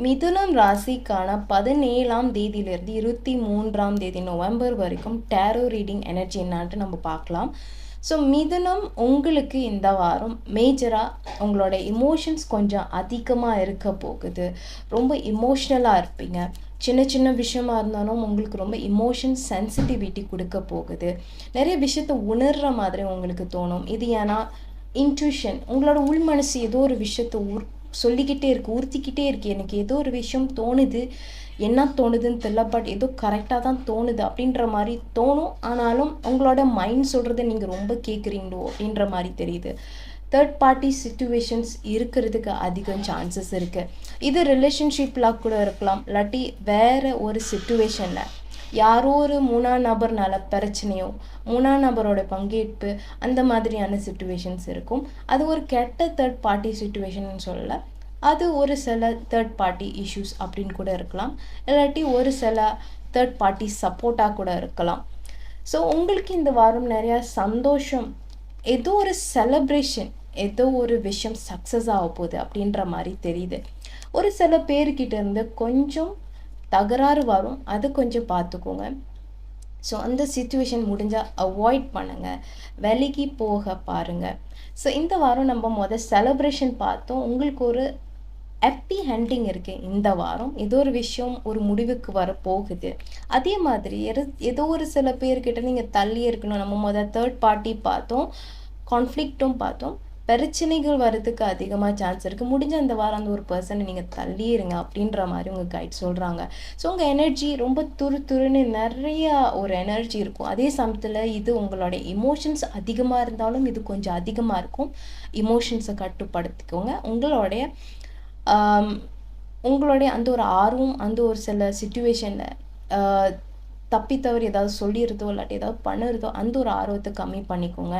மிதுனம் ராசிக்கான 17ஆம் தேதியிலிருந்து 23ஆம் தேதி நவம்பர் வரைக்கும் டேரோ ரீடிங் எனர்ஜி என்னான்ட்டு நம்ம பார்க்கலாம். ஸோ மிதுனம் உங்களுக்கு இந்த வாரம் மேஜராக உங்களோட இமோஷன்ஸ் கொஞ்சம் அதிகமாக இருக்க போகுது. ரொம்ப இமோஷ்னலாக இருப்பீங்க. சின்ன சின்ன விஷயமா இருந்தாலும் உங்களுக்கு ரொம்ப இமோஷன் சென்சிட்டிவிட்டி கொடுக்க போகுது. நிறைய விஷயத்த உணர்கிற மாதிரி உங்களுக்கு தோணும். இது ஏன்னா இன்ட்யூஷன், உங்களோட உள் மனசு ஏதோ ஒரு விஷயத்த சொல்லிக்கிட்டே இருக்குது, உறுத்திக்கிட்டே இருக்குது. எனக்கு ஏதோ ஒரு விஷயம் தோணுது, என்ன தோணுதுன்னு தெரியல, பட் ஏதோ கரெக்டாக தான் தோணுது அப்படின்ற மாதிரி தோணும். ஆனாலும் உங்களோட மைண்ட் சொல்கிறத நீங்கள் ரொம்ப கேட்குறீங்களோ அப்படின்ற மாதிரி தெரியுது. தேர்ட் பார்ட்டி சிச்சுவேஷன்ஸ் இருக்கிறதுக்கு அதிகம் சான்சஸ் இருக்குது. இது ரிலேஷன்ஷிப்பில் கூட இருக்கலாம், இல்லாட்டி வேறு ஒரு சிச்சுவேஷனில் யாரோ ஒரு மூணாம் நபர்னால பிரச்சனையோ, மூணாம் நபரோட பங்கேற்பு, அந்த மாதிரியான சிச்சுவேஷன்ஸ் இருக்கும். அது ஒரு கெட்ட தேர்ட் பார்ட்டி சிச்சுவேஷன் சொல்லலை, அது ஒரு சில தேர்ட் பார்ட்டி இஷ்யூஸ் அப்படின்னு கூட இருக்கலாம், இல்லாட்டி ஒரு சில தேர்ட் பார்ட்டி சப்போர்ட்டாக கூட இருக்கலாம். ஸோ உங்களுக்கு இந்த வாரம் நிறையா சந்தோஷம், ஏதோ ஒரு செலப்ரேஷன், ஏதோ ஒரு விஷயம் சக்ஸஸ் ஆக போகுது அப்படின்ற மாதிரி தெரியுது. ஒரு சில பேர்கிட்ட இருந்து கொஞ்சம் தகராறு வரும், அது கொஞ்சம் பார்த்துக்கோங்க. ஸோ அந்த சிச்சுவேஷன் முடிஞ்சால் அவாய்ட் பண்ணுங்கள், விலகி போக பாருங்கள். ஸோ இந்த வாரம் நம்ம செலப்ரேஷன் பார்த்தோம். உங்களுக்கு ஒரு ஹாப்பி ஹண்டிங் இருக்குது இந்த வாரம். ஏதோ ஒரு விஷயம் ஒரு முடிவுக்கு வர போகுது. அதே மாதிரி ஏதோ ஒரு சில பேர்கிட்ட நீங்கள் தள்ளி இருக்கணும். நம்ம தேர்ட் பார்ட்டி பார்த்தோம், கான்ஃப்ளிக்ட்டும் பார்த்தோம், பிரச்சனைகள் வர்றதுக்கு அதிகமாக சான்ஸ் இருக்குது. முடிஞ்ச அந்த வாரம் அந்த ஒரு பர்சனை நீங்கள் தள்ளிடுங்க அப்படின்ற மாதிரி உங்கள் கைட் சொல்கிறாங்க. ஸோ உங்கள் எனர்ஜி ரொம்ப துருன்னு நிறையா ஒரு எனர்ஜி இருக்கும். அதே சமயத்தில் இது உங்களோட இமோஷன்ஸ் அதிகமாக இருந்தாலும் இது கொஞ்சம் அதிகமாக இருக்கும். இமோஷன்ஸை கட்டுப்படுத்திக்கோங்க. உங்களுடைய அந்த ஒரு ஆர்வம், அந்த ஒரு சில சிச்சுவேஷனில் தப்பி தவறி ஏதாவது சொல்லிடுறதோ இல்லாட்டி ஏதாவது பண்ணுறதோ அந்த ஒரு ஆர்வத்தை கம்மி பண்ணிக்கோங்க.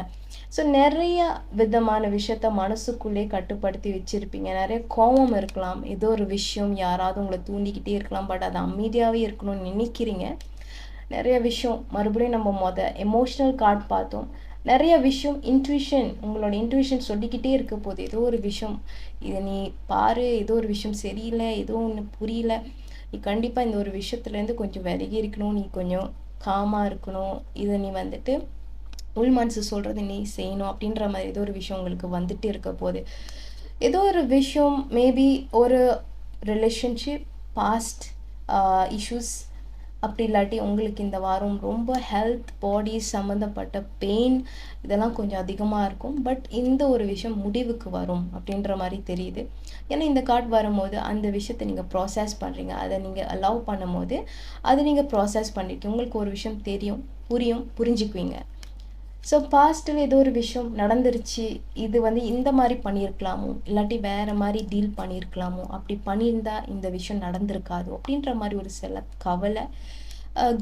ஸோ நிறைய விதமான விஷயத்த மனசுக்குள்ளே கட்டுப்படுத்தி வச்சுருப்பீங்க. நிறைய கோபம் இருக்கலாம், ஏதோ ஒரு விஷயம் யாராவது உங்களை தூண்டிக்கிட்டே இருக்கலாம், பட் அது அமைதியாகவே இருக்கணும்னு நினைக்கிறீங்க. நிறைய விஷயம் மறுபடியும் நம்ம எமோஷ்னல் கார்ட் பார்த்தோம். நிறைய விஷயம் இன்ட்யூஷன், உங்களோட இன்ட்யூஷன் சொல்லிக்கிட்டே இருக்க போது, ஏதோ ஒரு விஷயம் இதை நீ பாரு, ஏதோ ஒரு விஷயம் சரியில்லை, ஏதோ ஒன்று புரியல, நீ கண்டிப்பாக இந்த ஒரு விஷயத்துலேருந்து கொஞ்சம் விலகி இருக்கணும், நீ கொஞ்சம் காமாக இருக்கணும், இதை நீ உள் மனசு சொல்கிறது நீ செய்யணும் அப்படின்ற மாதிரி ஏதோ ஒரு விஷயம் உங்களுக்கு வந்துட்டு இருக்க போகுது. ஏதோ ஒரு விஷயம், மேபி ஒரு ரிலேஷன்ஷிப், பாஸ்ட் இஷ்யூஸ், அப்படி இல்லாட்டி உங்களுக்கு இந்த வாரம் ரொம்ப ஹெல்த், பாடி சம்மந்தப்பட்ட பெயின், இதெல்லாம் கொஞ்சம் அதிகமாக இருக்கும். பட் இந்த ஒரு விஷயம் முடிவுக்கு வரும் அப்படின்ற மாதிரி தெரியுது. ஏன்னா இந்த கார்டு வரும்போது அந்த விஷயத்தை நீங்கள் ப்ராசஸ் பண்ணுறீங்க, அதை நீங்கள் அலோவ் பண்ணும் போது அதை நீங்கள் ப்ராசஸ் பண்ணியிருக்கீங்க, உங்களுக்கு ஒரு விஷயம் தெரியும், புரிஞ்சுக்குவீங்க. ஸோ பாஸ்ட்டில் ஏதோ ஒரு விஷயம் நடந்துருச்சு, இது இந்த மாதிரி பண்ணியிருக்கலாமோ, இல்லாட்டி வேறு மாதிரி டீல் பண்ணியிருக்கலாமோ, அப்படி பண்ணியிருந்தா இந்த விஷயம் நடந்திருக்காதோ அப்படின்ற மாதிரி ஒரு சில கவலை,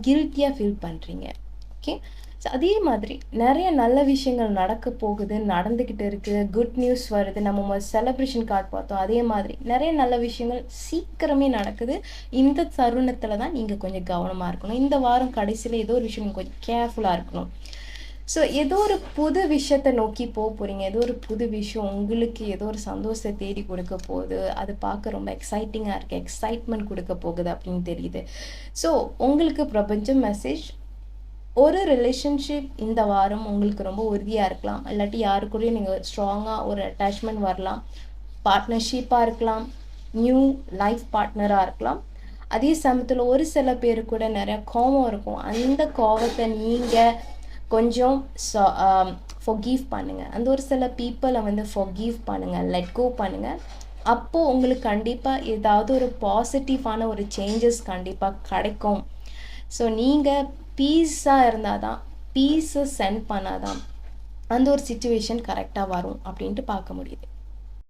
கில்ட்டியாக ஃபீல் பண்ணுறீங்க. ஓகே, ஸோ அதே மாதிரி நிறைய நல்ல விஷயங்கள் நடக்க போகுது, நடந்துக்கிட்டு இருக்குது, குட் நியூஸ் வருது. நம்ம செலப்ரேஷன் கார்டு பார்த்தோம், அதே மாதிரி நிறைய நல்ல விஷயங்கள் சீக்கிரமே நடக்குது. இந்த தருணத்தில் தான் நீங்கள் கொஞ்சம் கவனமாக இருக்கணும். இந்த வாரம் கடைசியில் ஏதோ ஒரு விஷயம் கொஞ்சம் கேர்ஃபுல்லாக இருக்கணும். ஸோ ஏதோ ஒரு புது விஷயத்தை நோக்கி போகிறீங்க, ஏதோ ஒரு புது விஷயம் உங்களுக்கு ஏதோ ஒரு சந்தோஷத்தை தேடி கொடுக்க போகுது, அது பார்க்க ரொம்ப எக்ஸைட்டிங்காக இருக்குது, எக்ஸைட்மெண்ட் கொடுக்க போகுது அப்படின்னு தெரியுது. ஸோ உங்களுக்கு பிரபஞ்சம் மெசேஜ், ஒரு ரிலேஷன்ஷிப் இந்த வாரம் உங்களுக்கு ரொம்ப உறுதியாக இருக்கலாம், இல்லாட்டி யாருக்குள்ளேயும் நீங்கள் ஸ்ட்ராங்காக ஒரு அட்டாச்மெண்ட் வரலாம், பார்ட்னர்ஷிப்பாக இருக்கலாம், நியூ லைஃப் பார்ட்னராக இருக்கலாம். அதே சமயத்தில் ஒரு சில பேர் கூட நிறையா கோபம் இருக்கும், அந்த கோபத்தை நீங்கள் கொஞ்சம் ஃபொர்கிவ் பண்ணுங்கள். அந்த ஒரு சில பீப்புளை ஃபொர்கிவ் பண்ணுங்கள், லெட் கோ பண்ணுங்கள். அப்போது உங்களுக்கு கண்டிப்பாக ஏதாவது ஒரு பாசிட்டிவான ஒரு சேஞ்சஸ் கண்டிப்பாக கிடைக்கும். ஸோ நீங்கள் பீஸாக இருந்தால் தான், பீஸை சென்ட் பண்ணால் தான் அந்த ஒரு சிச்சுவேஷன் கரெக்டாக வரும் அப்படின்ட்டு பார்க்க முடியுது.